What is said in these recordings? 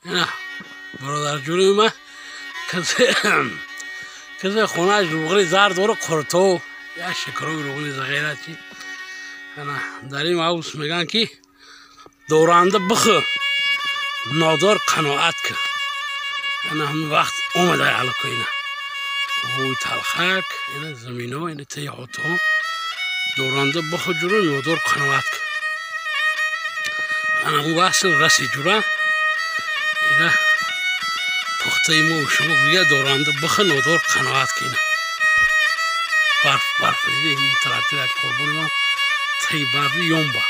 نه برادر جونی من کسی خونهش روغنی زرد داره قرطو یا شکروی روغنی زغیره چی نه در این حوض میگن که دورنده بخو نادار قناعت که نه همین وقت اومده علاقه اینه اوی تلخک اینه زمینه اینه تیحات ها دورنده بخو جوره نادار قناعت که انا اون بحث رسی جوره اینه پخته ما و شما بگه دورنده بخو نادار قناعت که اینه برف دیده این ترکتر یک قربون ما تی برفی یومبا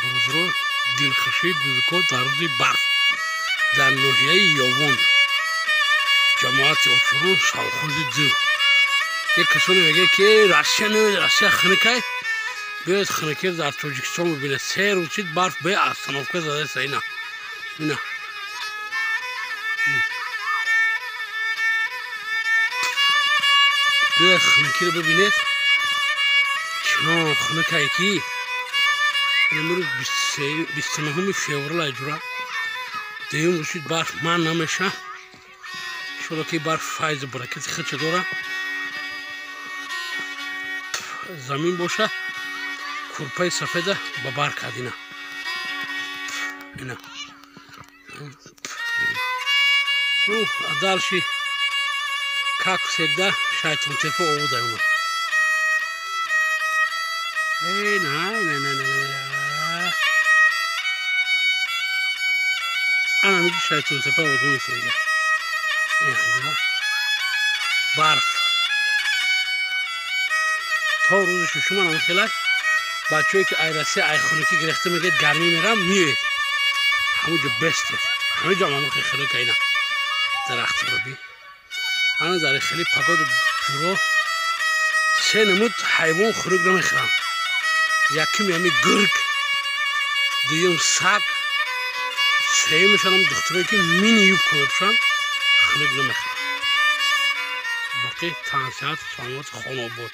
برادران دلخوشی گوزکو در روز برف در ناحیه یاون جماعت افشاران سالخوز دو یک کسانی میگه که رسیه نمید رسیه خنکه بیاید خنکه در تاجیکستان ببینه 3 روز چید برف به استانافکه زده است اینا بیاید خنکه رو ببینید چنان خنکه که امروز 29 فوریه جورا دیوم روشید برف من نمیشه شروع که برف فایز برکت خود چه داره زمین باشه کورپای سفیده با برق کدینه اینا دالشی کاکو سیده شایتون تپه اووده اونا ای نه انا میگه شایتون تپه اووده میسه برف تا روز شما نمیخیلک بچه‌ای که ایرسی ای خونکی گرفته میگه گرمی میرم میوید همونجا بسته همه جا همون خیلی که اینا درخت رو بی انا در خیلی پگاد جورا 3 نمود حیوان خورک نمیخورم یکی میامی گرگ دویم سگ سیمشان هم دخترایی که مینی یوب کنبشان خورک نمیخورم باقی تنسیحات سلامت خانه بود